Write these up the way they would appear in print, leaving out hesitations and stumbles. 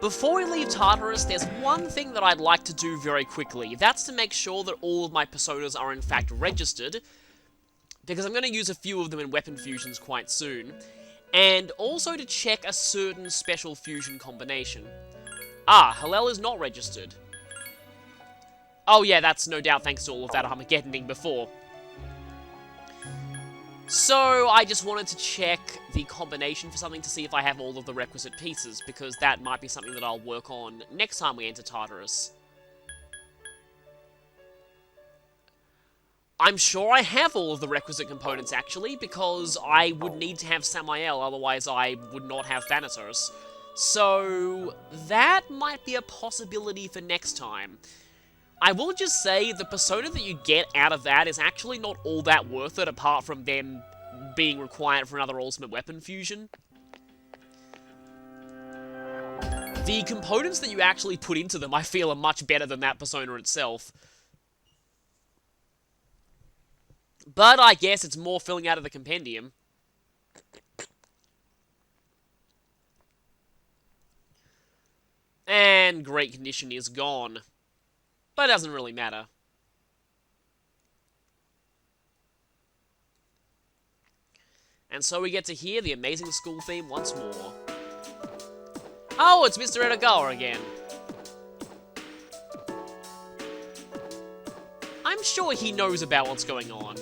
Before we leave Tartarus, there's one thing that I'd like to do very quickly. That's to make sure that all of my personas are in fact registered, because I'm going to use a few of them in weapon fusions quite soon, and also to check a certain special fusion combination. Ah, Hillel is not registered. Oh yeah, that's no doubt thanks to all of that Armageddoning before. So, I just wanted to check the combination for something to see if I have all of the requisite pieces, because that might be something that I'll work on next time we enter Tartarus. I'm sure I have all of the requisite components, actually, because I would need to have Samael, otherwise I would not have Thanatos. So, that might be a possibility for next time. I will just say, the persona that you get out of that is actually not all that worth it, apart from them being required for another ultimate weapon fusion. The components that you actually put into them, I feel, are much better than that persona itself. But I guess it's more filling out of the compendium. And Great Condition is gone. But it doesn't really matter. And so we get to hear the amazing school theme once more. Oh, it's Mr. Edogawa again. I'm sure he knows about what's going on.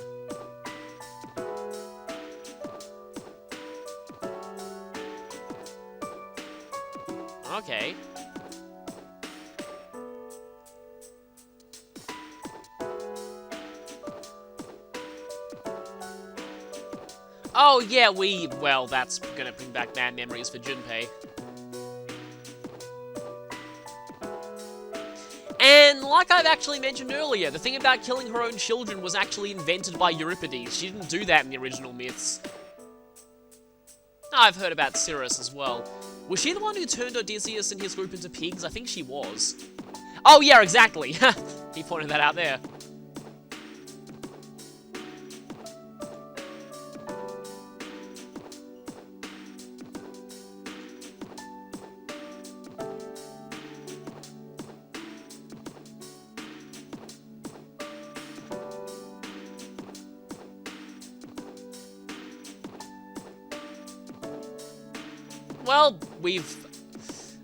Okay. Oh, yeah, well, that's gonna bring back bad memories for Junpei. And like I've actually mentioned earlier, the thing about killing her own children was actually invented by Euripides. She didn't do that in the original myths. I've heard about Cirrus as well. Was she the one who turned Odysseus and his group into pigs? I think she was. Oh, yeah, exactly. He pointed that out there. Well, we've...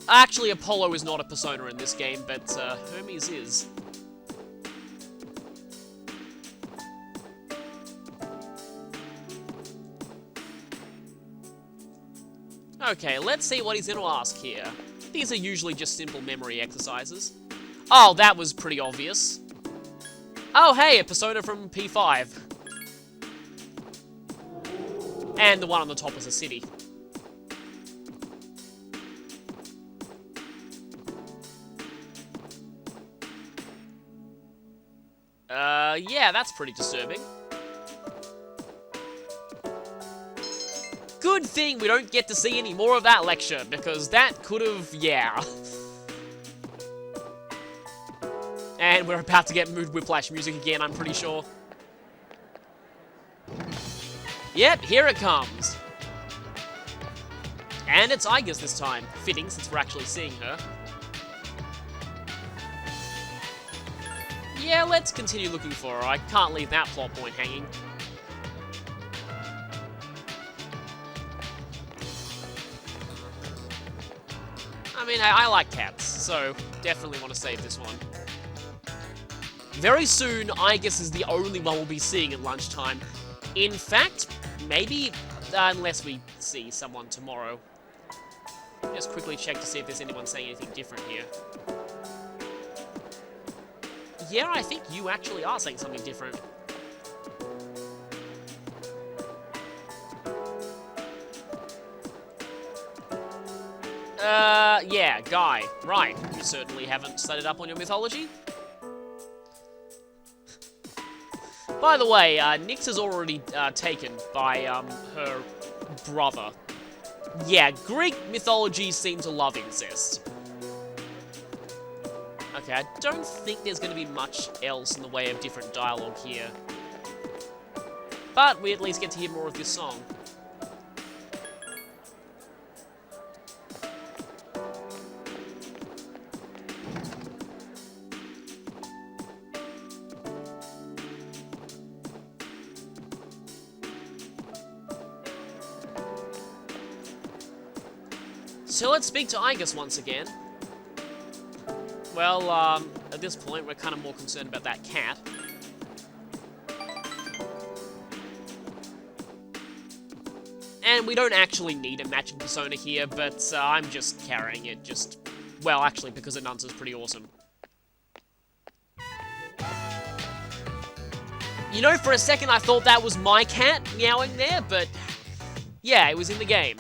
Actually, Apollo is not a persona in this game, but Hermes is. Okay, let's see what he's going to ask here. These are usually just simple memory exercises. Oh, that was pretty obvious. Oh, hey, a persona from P5. And the one on the top is a city. Yeah, that's pretty disturbing. Good thing we don't get to see any more of that lecture, because that could've, yeah. And we're about to get Mood Whiplash music again, I'm pretty sure. Yep, here it comes. And it's Igus this time. Fitting, since we're actually seeing her. Yeah, let's continue looking for her. I can't leave that plot point hanging. I mean, I like cats, so definitely want to save this one. Very soon, Igus is the only one we'll be seeing at lunchtime. In fact, maybe, unless we see someone tomorrow. Just quickly check to see if there's anyone saying anything different here. Yeah, I think you actually are saying something different. Yeah, Guy. Right. You certainly haven't studied up on your mythology. By the way, Nyx is already taken by her brother. Yeah, Greek mythology seems to love incest. Okay, I don't think there's going to be much else in the way of different dialogue here. But we at least get to hear more of this song. So let's speak to Igus once again. Well, at this point, we're kind of more concerned about that cat. And we don't actually need a matching persona here, but I'm just carrying it well, actually, because Anansa's pretty awesome. You know, for a second I thought that was my cat meowing there, but yeah, it was in the game.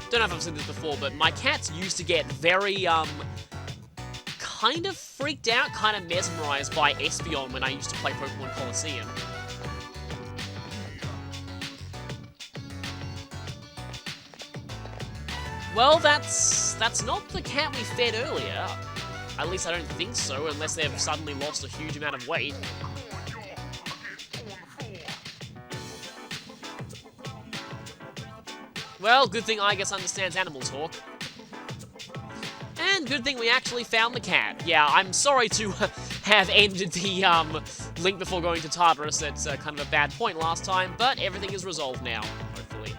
Don't know if I've said this before, but my cats used to get very, kind of freaked out, kind of mesmerized by Espeon when I used to play Pokemon Colosseum. Well, that's not the cat we fed earlier. At least I don't think so, unless they've suddenly lost a huge amount of weight. Well, good thing Igus understands animal talk. And good thing we actually found the cat. Yeah, I'm sorry to have ended the link before going to Tartarus at kind of a bad point last time, but everything is resolved now, hopefully.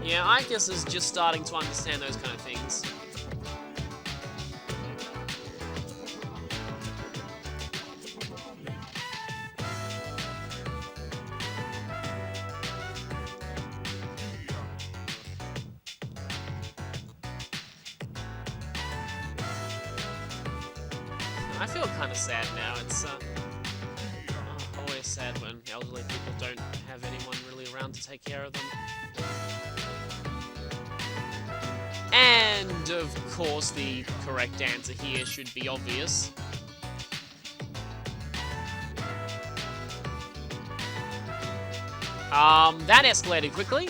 Yeah, Igus is just starting to understand those kind of things. I feel kind of sad now. It's always sad when elderly people don't have anyone really around to take care of them. And, of course, the correct answer here should be obvious. That escalated quickly.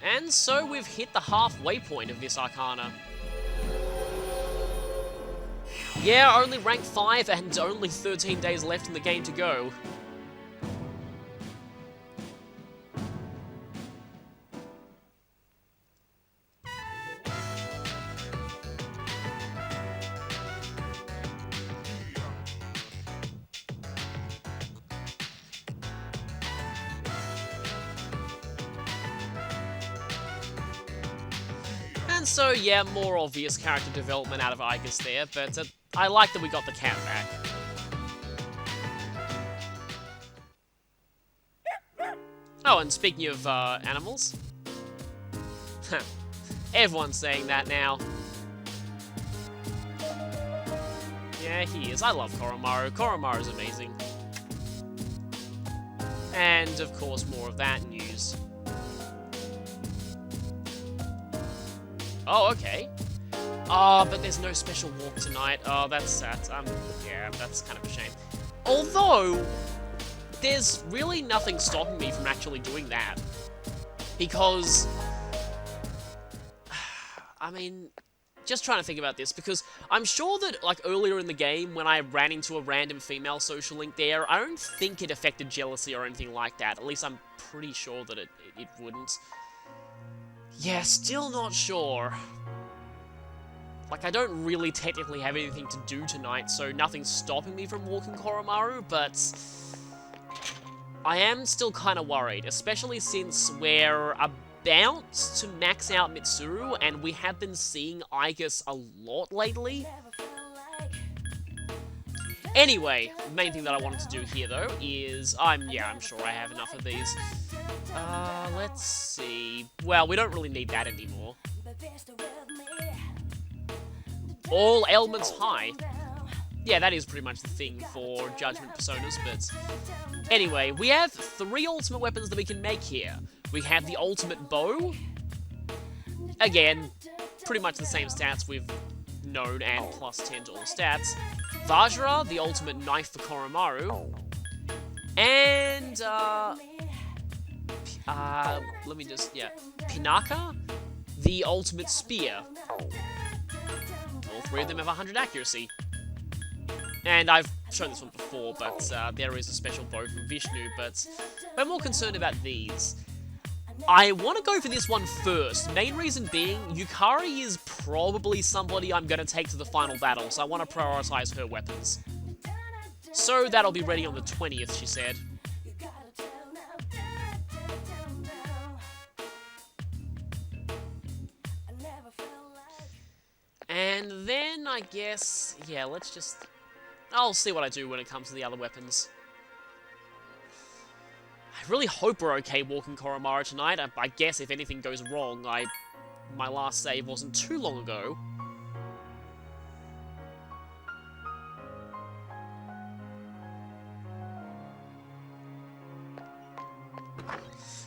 And so we've hit the halfway point of this Arcana. Yeah, only rank 5 and only 13 days left in the game to go. And so, yeah, more obvious character development out of Igus there, but I like that we got the cat back. Oh, and speaking of animals, everyone's saying that now. Yeah, he is. I love Koromaru. Koromaru's amazing. And, of course, more of that news. Oh, okay. Oh, but there's no special walk tonight. Oh, that's sad. Yeah, that's kind of a shame. Although, there's really nothing stopping me from actually doing that. Because, I mean, just trying to think about this, because I'm sure that, like, earlier in the game, when I ran into a random female social link there, I don't think it affected jealousy or anything like that. At least I'm pretty sure that it wouldn't. Yeah, still not sure. Like, I don't really technically have anything to do tonight, so nothing's stopping me from walking Koromaru, but I am still kind of worried, especially since we're about to max out Mitsuru, and we have been seeing Igus a lot lately. Anyway, the main thing that I wanted to do here, though, is... I'm sure I have enough of these. Let's see... Well, we don't really need that anymore. All elements high. Yeah, that is pretty much the thing for Judgment Personas, but... Anyway, we have 3 ultimate weapons that we can make here. We have the ultimate bow. Again, pretty much the same stats we've known, and plus 10 to all stats. Vajra, the ultimate knife for Koromaru. And, Let me just, yeah. Pinaka, the ultimate spear. All three of them have 100 accuracy. And I've shown this one before, but there is a special bow from Vishnu, but I'm more concerned about these. I want to go for this one first. Main reason being, Yukari is probably somebody I'm going to take to the final battle, so I want to prioritize her weapons. So that'll be ready on the 20th, she said. And then, I guess, yeah, let's just... I'll see what I do when it comes to the other weapons. I really hope we're okay walking Koromaru tonight. I guess if anything goes wrong, my last save wasn't too long ago.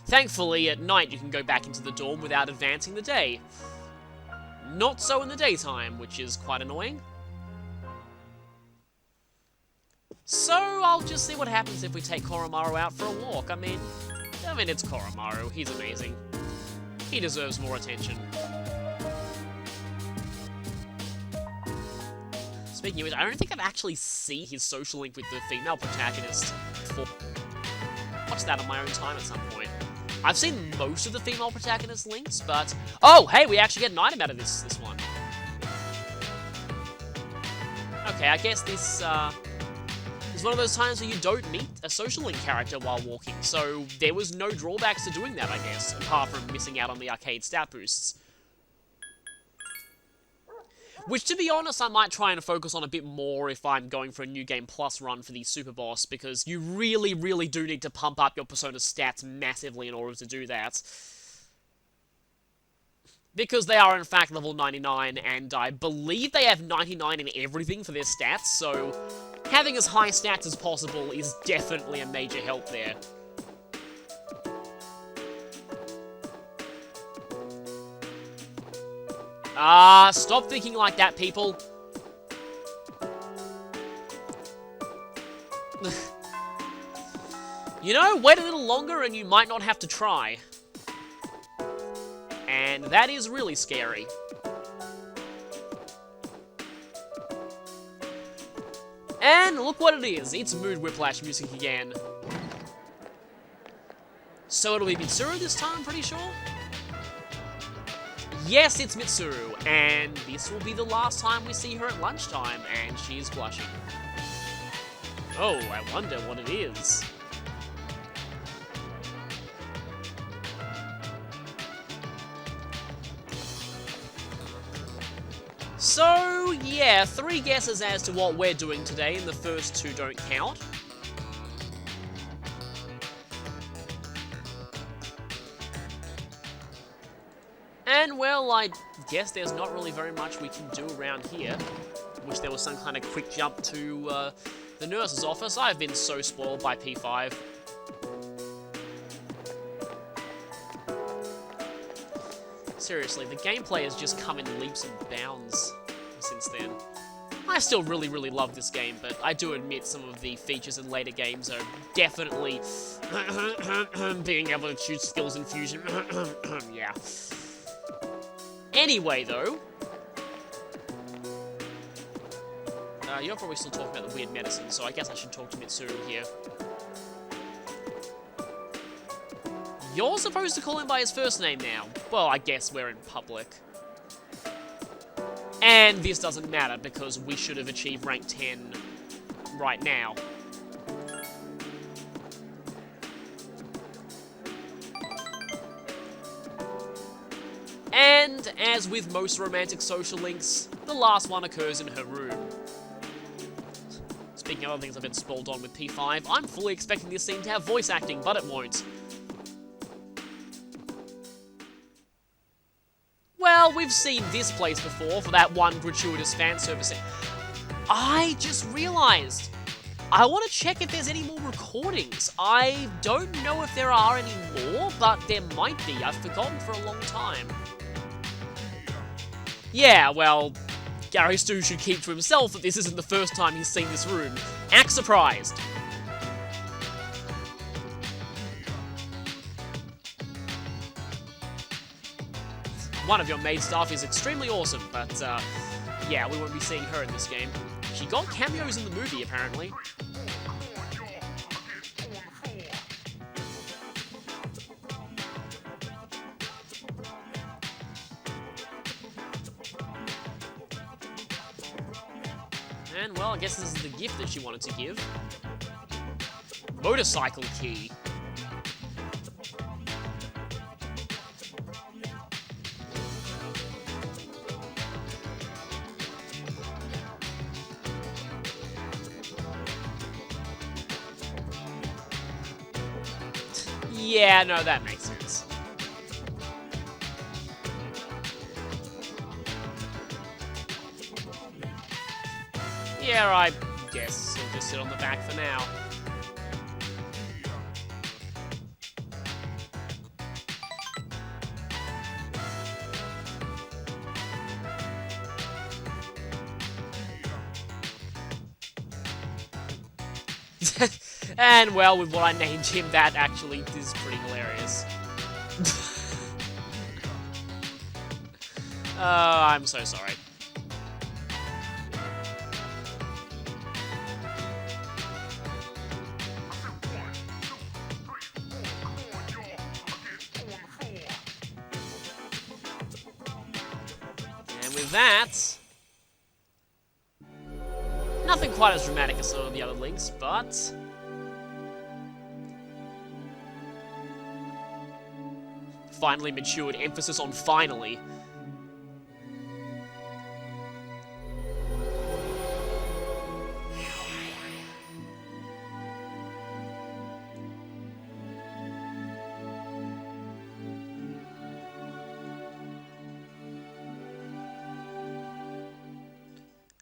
Thankfully, at night you can go back into the dorm without advancing the day. Not so in the daytime, which is quite annoying. So, I'll just see what happens if we take Koromaru out for a walk. I mean, it's Koromaru. He's amazing. He deserves more attention. Speaking of which, I don't think I've actually seen his social link with the female protagonist before. Watch that on my own time at some point. I've seen most of the female protagonist links, but... Oh, hey, we actually get an item out of this one. Okay, I guess this, is one of those times where you don't meet a social link character while walking, so there was no drawbacks to doing that, I guess, apart from missing out on the arcade stat boosts. Which, to be honest, I might try and focus on a bit more if I'm going for a New Game Plus run for the Super Boss, because you really, really do need to pump up your Persona's stats massively in order to do that. Because they are, in fact, level 99, and I believe they have 99 in everything for their stats, so having as high stats as possible is definitely a major help there. Stop thinking like that, people. You know, wait a little longer and you might not have to try. And that is really scary. And look what it is, it's Mood Whiplash music again. So it'll be Mitsuru this time, I'm pretty sure? Yes, it's Mitsuru, and this will be the last time we see her at lunchtime, and she's blushing. Oh, I wonder what it is. So, yeah, 3 guesses as to what we're doing today, and the first 2 don't count. And, well, I guess there's not really very much we can do around here. Wish there was some kind of quick jump to the nurse's office. I've been so spoiled by P5. Seriously, the gameplay has just come in leaps and bounds since then. I still really, really love this game, but I do admit some of the features in later games are definitely being able to choose skills in fusion. Yeah. Anyway, though, you're probably still talking about the weird medicine, so I guess I should talk to Mitsuru here. You're supposed to call him by his first name now. Well, I guess we're in public. And this doesn't matter, because we should have achieved rank 10 right now. And, as with most romantic social links, the last one occurs in her room. Speaking of other things I've been spoiled on with P5, I'm fully expecting this scene to have voice acting, but it won't. Well, we've seen this place before for that one gratuitous fan service. I just realized, I want to check if there's any more recordings. I don't know if there are any more, but there might be. I've forgotten for a long time. Yeah, well, Gary Stu should keep to himself that this isn't the first time he's seen this room. Act surprised. one of your maid staff is extremely awesome, but yeah, we won't be seeing her in this game. She got cameos in the movie, apparently. And, well, I guess this is the gift that she wanted to give. Motorcycle key. Yeah, no, that makes sense. Yeah, I guess he'll just sit on the back for now. And, well, with what I named him, that actually is pretty hilarious. I'm so sorry. And with that... nothing quite as dramatic as some of the other links, but... finally matured, emphasis on finally.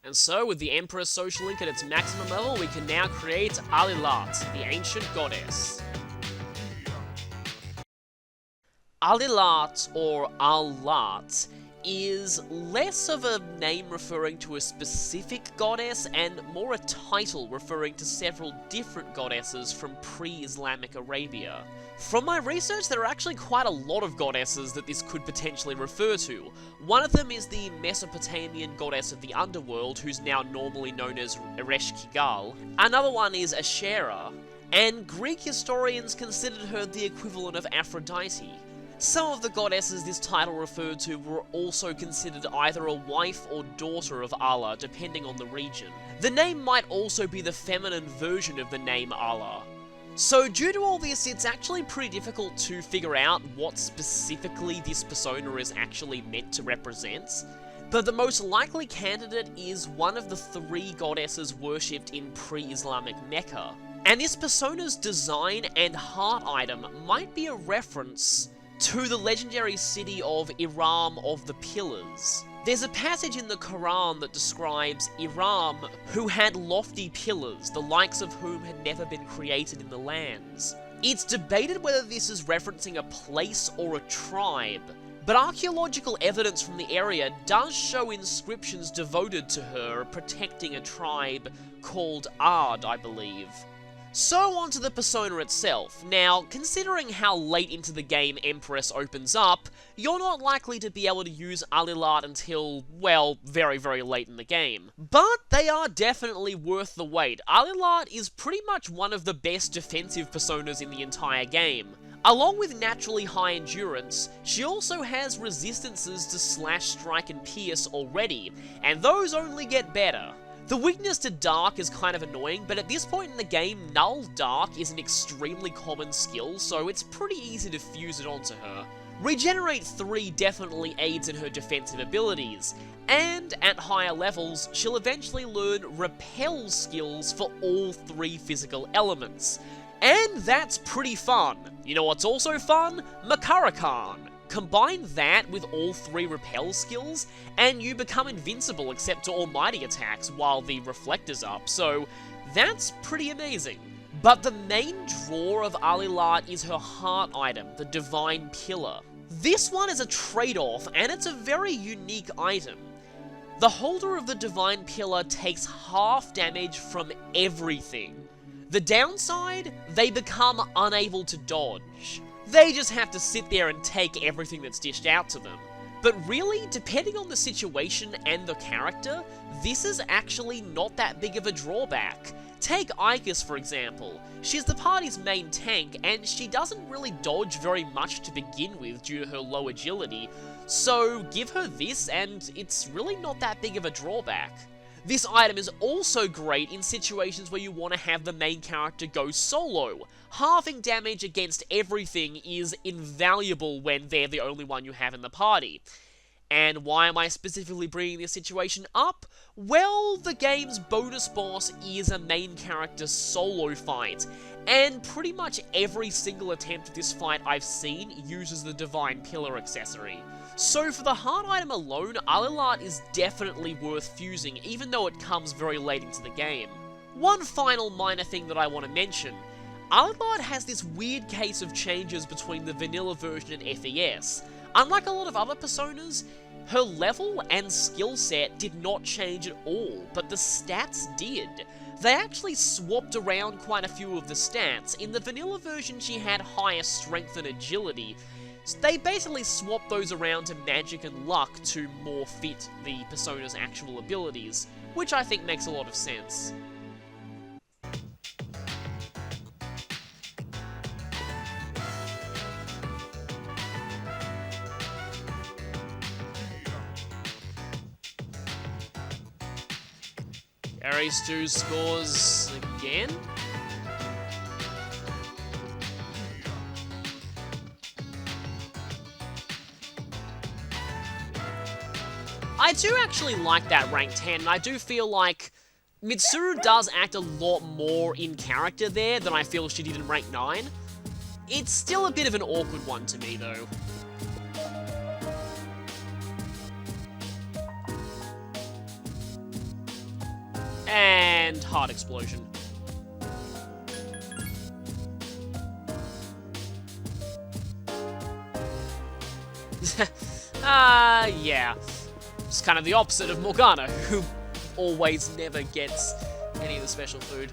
And so, with the Empress social link at its maximum level, we can now create Alilat, the ancient goddess. Alilat, or Allat, is less of a name referring to a specific goddess and more a title referring to several different goddesses from pre-Islamic Arabia. From my research, there are actually quite a lot of goddesses that this could potentially refer to. One of them is the Mesopotamian goddess of the underworld, who's now normally known as Ereshkigal. Another one is Asherah, and Greek historians considered her the equivalent of Aphrodite. Some of the goddesses this title referred to were also considered either a wife or daughter of Allah, depending on the region. The name might also be the feminine version of the name Allah. So due to all this, it's actually pretty difficult to figure out what specifically this persona is actually meant to represent. But the most likely candidate is one of the three goddesses worshipped in pre-Islamic Mecca. And this persona's design and heart item might be a reference to the legendary city of Iram of the Pillars. There's a passage in the Quran that describes Iram, who had lofty pillars, the likes of whom had never been created in the lands. It's debated whether this is referencing a place or a tribe, but archaeological evidence from the area does show inscriptions devoted to her protecting a tribe called Ard, I believe. So on to the persona itself. Now, considering how late into the game Empress opens up, you're not likely to be able to use Alilat until, well, very, very late in the game. But they are definitely worth the wait. Alilat is pretty much one of the best defensive personas in the entire game. Along with naturally high endurance, she also has resistances to slash, strike, and pierce already, and those only get better. The weakness to Dark is kind of annoying, but at this point in the game, Null Dark is an extremely common skill, so it's pretty easy to fuse it onto her. Regenerate 3 definitely aids in her defensive abilities, and at higher levels, she'll eventually learn Repel skills for all 3 physical elements. And that's pretty fun. You know what's also fun? Makarakan. Combine that with all 3 repel skills, and you become invincible except to almighty attacks while the reflector's up, so that's pretty amazing. But the main draw of Alilat is her heart item, the Divine Pillar. This one is a trade-off, and it's a very unique item. The holder of the Divine Pillar takes half damage from everything. The downside? They become unable to dodge. They just have to sit there and take everything that's dished out to them. But really, depending on the situation and the character, this is actually not that big of a drawback. Take Icus, for example. She's the party's main tank, and she doesn't really dodge very much to begin with due to her low agility, so give her this and it's really not that big of a drawback. This item is also great in situations where you want to have the main character go solo. Halving damage against everything is invaluable when they're the only one you have in the party. And why am I specifically bringing this situation up? Well, the game's bonus boss is a main character solo fight, and pretty much every single attempt at this fight I've seen uses the Divine Pillar accessory. So for the heart item alone, Alilart is definitely worth fusing, even though it comes very late into the game. One final minor thing that I want to mention. Alilart has this weird case of changes between the vanilla version and FES. Unlike a lot of other personas, her level and skill set did not change at all, but the stats did. They actually swapped around quite a few of the stats. In the vanilla version, she had higher strength and agility. So they basically swapped those around to magic and luck to more fit the persona's actual abilities, which I think makes a lot of sense. Aristu scores again. I do actually like that rank 10, and I do feel like Mitsuru does act a lot more in character there than I feel she did in rank 9. It's still a bit of an awkward one to me, though. And heart explosion. Yeah. It's kind of the opposite of Morgana, who always never gets any of the special food.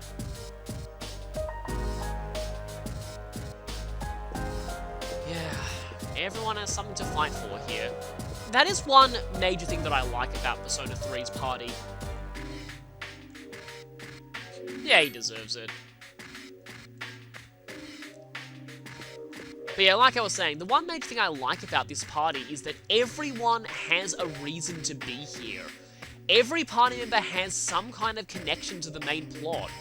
Yeah, everyone has something to fight for here. That is one major thing that I like about Persona 3's party. Yeah, he deserves it. But yeah, like I was saying, the one major thing I like about this party is that everyone has a reason to be here. Every party member has some kind of connection to the main plot.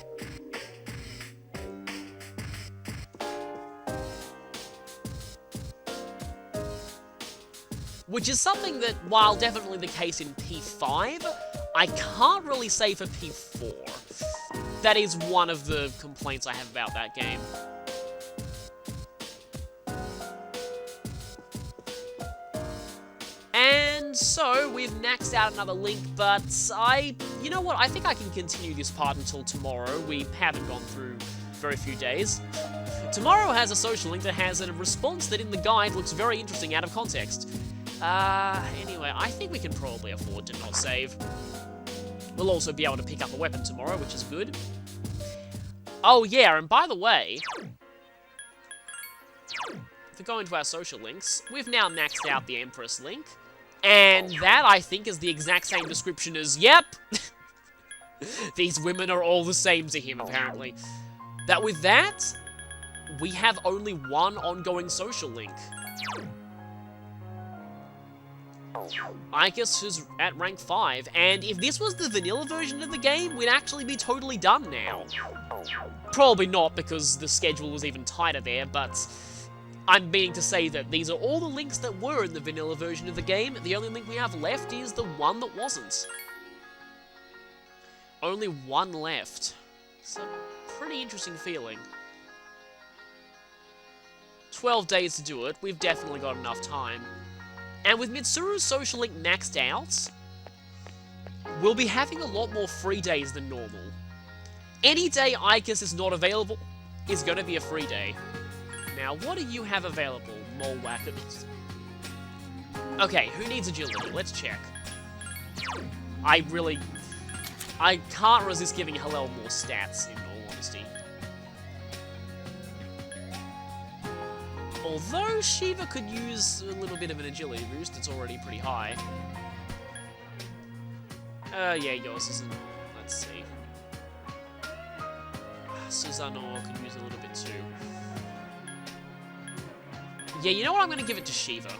Which is something that, while definitely the case in P5, I can't really say for P4. That is one of the complaints I have about that game. And so, we've maxed out another link, but you know what, I think I can continue this part until tomorrow. We haven't gone through very few days. Tomorrow has a social link that has a response that in the guide looks very interesting out of context. Anyway, I think we can probably afford to not save. We'll also be able to pick up a weapon tomorrow, which is good. Oh yeah, and by the way, if we go into our social links, we've now maxed out the Empress link. And that, I think, is the exact same description as, yep, these women are all the same to him, apparently. That with that, we have only one ongoing social link. Icus is at rank 5, and if this was the vanilla version of the game, we'd actually be totally done now. Probably not, because the schedule was even tighter there, but I'm meaning to say that these are all the links that were in the vanilla version of the game. The only link we have left is the one that wasn't. Only one left. It's a pretty interesting feeling. 12 days to do it. We've definitely got enough time. And with Mitsuru's social link maxed out, we'll be having a lot more free days than normal. Any day Icus is not available is going to be a free day. Now, what do you have available, Mole Whackers? Okay, who needs agility? Let's check. I can't resist giving Hillel more stats, in all honesty. Although Shiva could use a little bit of an agility boost, it's already pretty high. Yeah, yours isn't. Let's see. Susanoo could use a little bit too. Yeah, you know what? I'm going to give it to Shiva.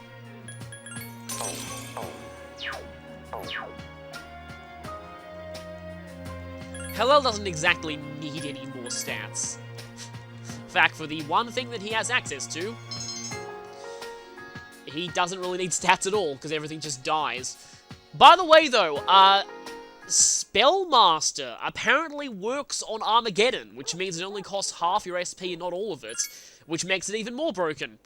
Hillel doesn't exactly need any more stats. In fact, for the one thing that he has access to, he doesn't really need stats at all, because everything just dies. By the way, though, Spellmaster apparently works on Armageddon, which means it only costs half your SP and not all of it, which makes it even more broken.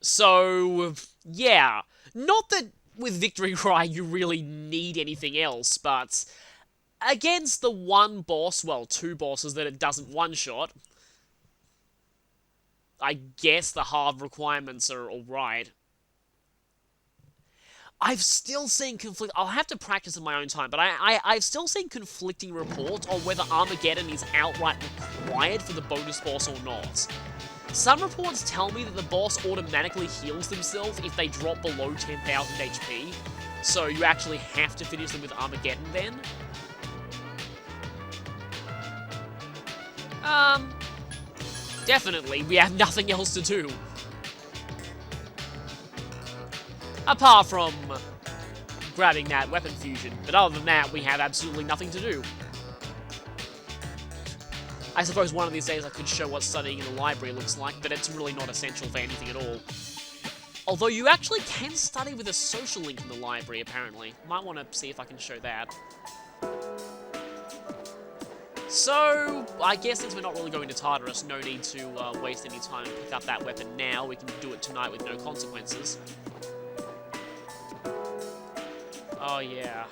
So, yeah. Not that with Victory Cry you really need anything else, but against the one boss, well, two bosses that it doesn't one-shot, I guess the hard requirements are alright. I've still seen I'll have to practice in my own time, but I've still seen conflicting reports on whether Armageddon is outright required for the bonus boss or not. Some reports tell me that the boss automatically heals themselves if they drop below 10,000 HP, so you actually have to finish them with Armageddon then. Definitely, we have nothing else to do. Apart from grabbing that weapon fusion, but other than that, we have absolutely nothing to do. I suppose one of these days I could show what studying in the library looks like, but it's really not essential for anything at all. Although you actually can study with a social link in the library, apparently. Might want to see if I can show that. So, I guess since we're not really going to Tartarus, no need to waste any time and pick up that weapon now. We can do it tonight with no consequences. Oh, yeah.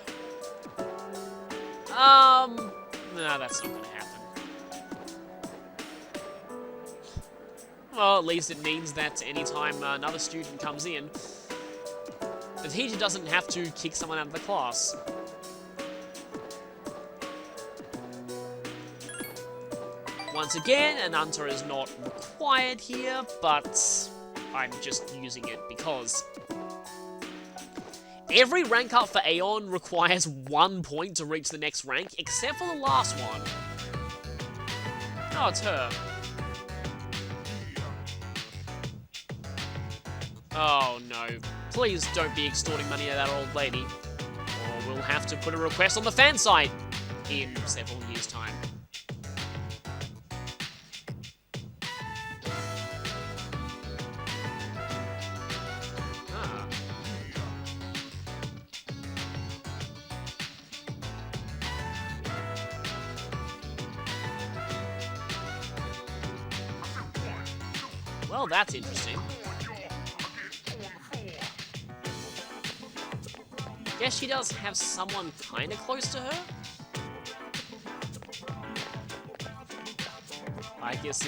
No, that's not gonna happen. Well, at least it means that anytime another student comes in, the teacher doesn't have to kick someone out of the class. Once again, an Unter is not required here, but I'm just using it because every rank up for Aeon requires 1 point to reach the next rank, except for the last one. Oh, it's her. Oh no, please don't be extorting money out of that old lady, or we'll have to put a request on the fan site in several years' time. Well, that's interesting. Guess she does have someone kinda close to her? I guess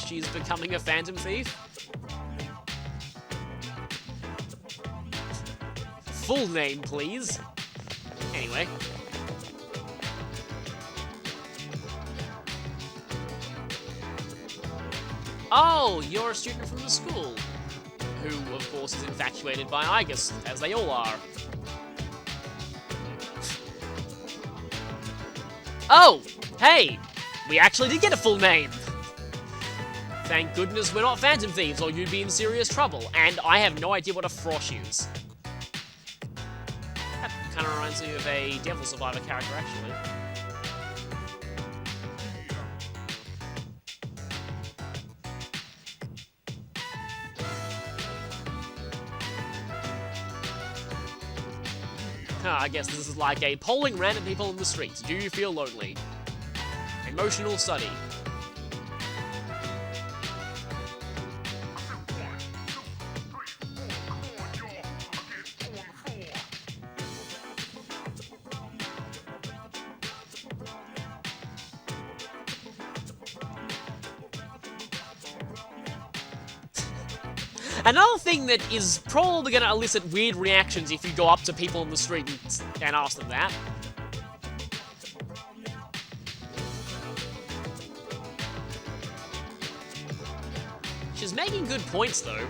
she's becoming a phantom thief? Full name, please. Anyway. Oh, you're a student from the school. Who, of course, is infatuated by Igus, as they all are. Oh! Hey! We actually did get a full name! Thank goodness we're not phantom thieves, or you'd be in serious trouble, and I have no idea what a frosh is. That kinda reminds me of a Devil Survivor character, actually. I guess this is like a polling random people in the streets. Do you feel lonely? Emotional study. Another thing that is probably going to elicit weird reactions if you go up to people in the street and ask them that. She's making good points, though.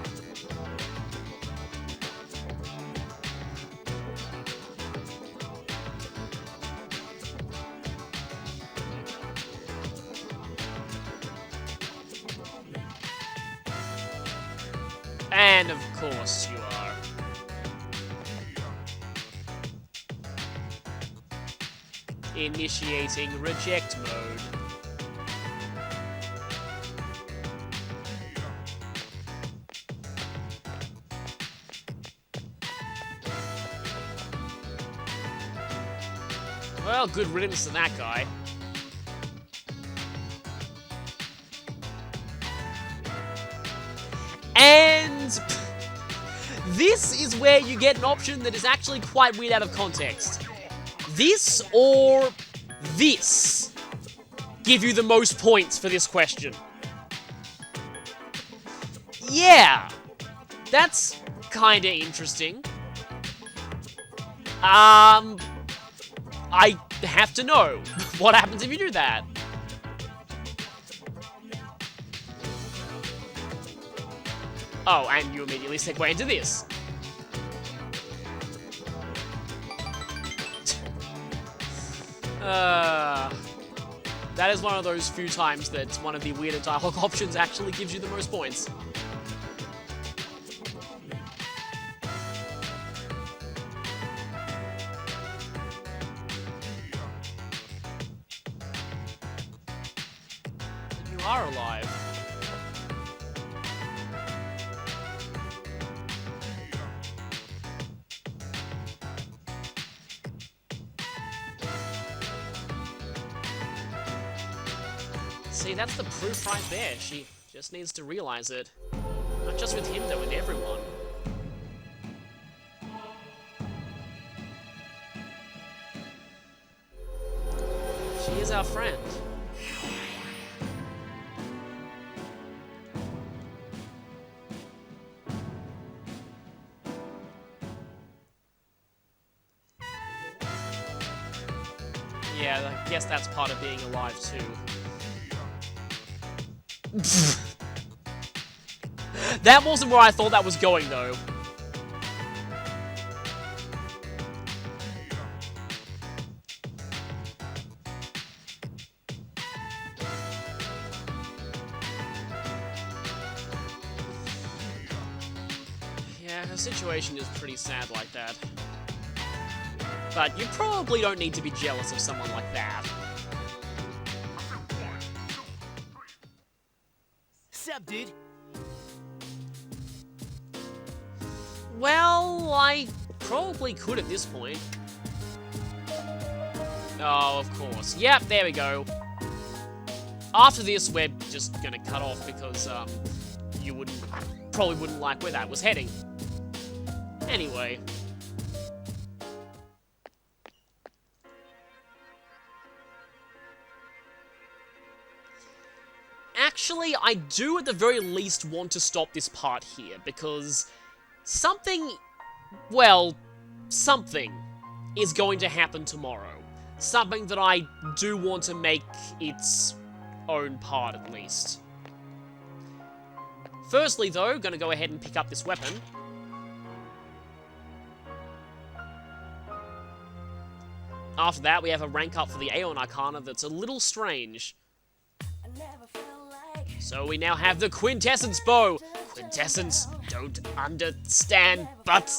And of course you are. Initiating reject mode. Well, good riddance to that guy. And this is where you get an option that is actually quite weird out of context. This or this give you the most points for this question. Yeah, that's kinda interesting. I have to know. What happens if you do that? Oh, and you immediately segue into this. That is one of those few times that one of the weirder dialogue options actually gives you the most points. You are alive. See, that's the proof right there. She just needs to realize it. Not just with him, though, with everyone. She is our friend. Yeah, I guess that's part of being alive, too. That wasn't where I thought that was going, though. Yeah, her situation is pretty sad like that. But you probably don't need to be jealous of someone like that. Sup, dude? Well, I probably could at this point. Oh, of course. Yep, there we go. After this, we're just gonna cut off because, you probably wouldn't like where that was heading. Anyway. Actually, I do at the very least want to stop this part here, because something, well, something is going to happen tomorrow. Something that I do want to make its own part, at least. Firstly, though, gonna go ahead and pick up this weapon. After that, we have a rank up for the Aeon Arcana that's a little strange. So we now have the Quintessence Bow. Quintessence, don't understand, but...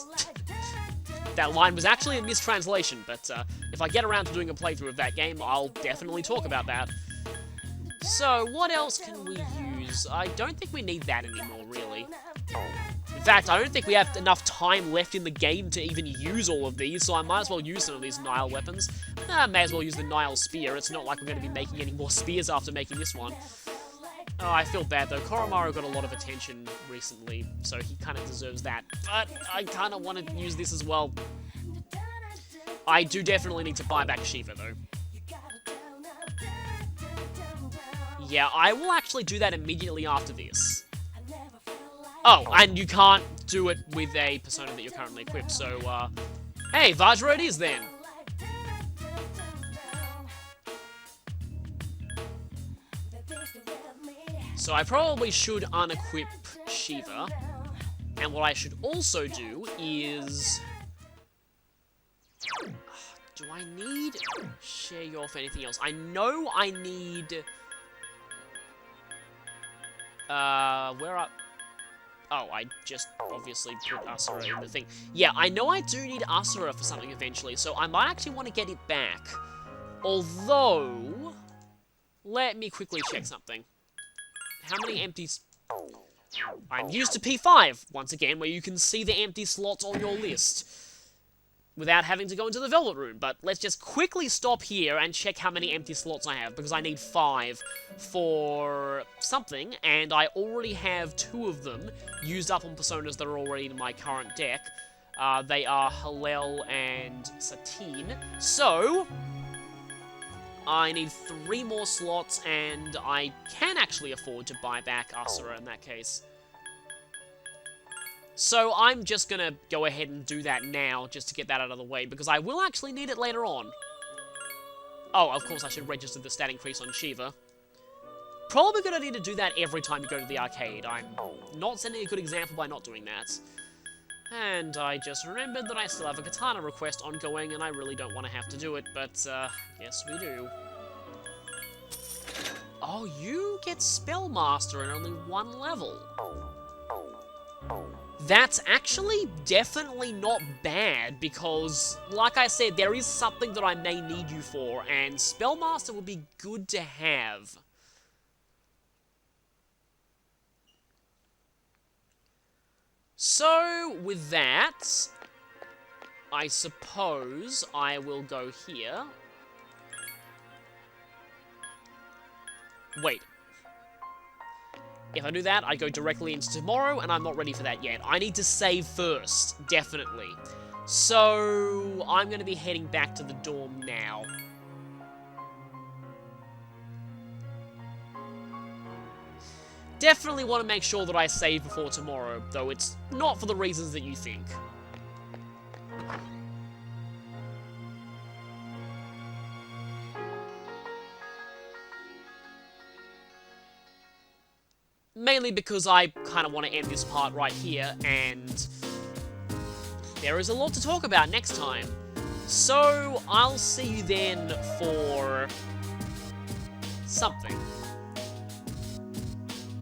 That line was actually a mistranslation, but if I get around to doing a playthrough of that game, I'll definitely talk about that. So, what else can we use? I don't think we need that anymore, really. In fact, I don't think we have enough time left in the game to even use all of these, so I might as well use some of these Nile weapons. I may as well use the Nile Spear. It's not like we're going to be making any more spears after making this one. Oh, I feel bad though. Koromaru got a lot of attention recently, so he kind of deserves that. But I kind of want to use this as well. I do definitely need to buy back Shiva though. Yeah, I will actually do that immediately after this. Oh, and you can't do it with a persona that you're currently equipped, so, hey, Vajra it is then! So I probably should unequip Shiva. And what I should also do is... Do I need... Share you off anything else? I know I need... where are... Oh, I just obviously put Asura in the thing. Yeah, I know I do need Asura for something eventually, so I might actually want to get it back. Although... Let me quickly check something. How many empties... I'm used to P5, once again, where you can see the empty slots on your list. Without having to go into the Velvet Room. But let's just quickly stop here and check how many empty slots I have, because I need 5 for something, and I already have 2 of them used up on personas that are already in my current deck. They are Hallel and Satine. So, I need 3 more slots, and I can actually afford to buy back Asura in that case. So I'm just gonna go ahead and do that now, just to get that out of the way, because I will actually need it later on. Oh, of course I should register the stat increase on Shiva. Probably gonna need to do that every time you go to the arcade. I'm not setting a good example by not doing that. And I just remembered that I still have a katana request ongoing, and I really don't want to have to do it, but, yes we do. Oh, you get Spellmaster in only 1 level. That's actually definitely not bad, because, like I said, there is something that I may need you for, and Spellmaster would be good to have. So, with that, I suppose I will go here. Wait. If I do that, I go directly into tomorrow, and I'm not ready for that yet. I need to save first, definitely. So, I'm going to be heading back to the dorm now. Definitely want to make sure that I save before tomorrow, though it's not for the reasons that you think. Mainly because I kind of want to end this part right here, and there is a lot to talk about next time. So, I'll see you then for something.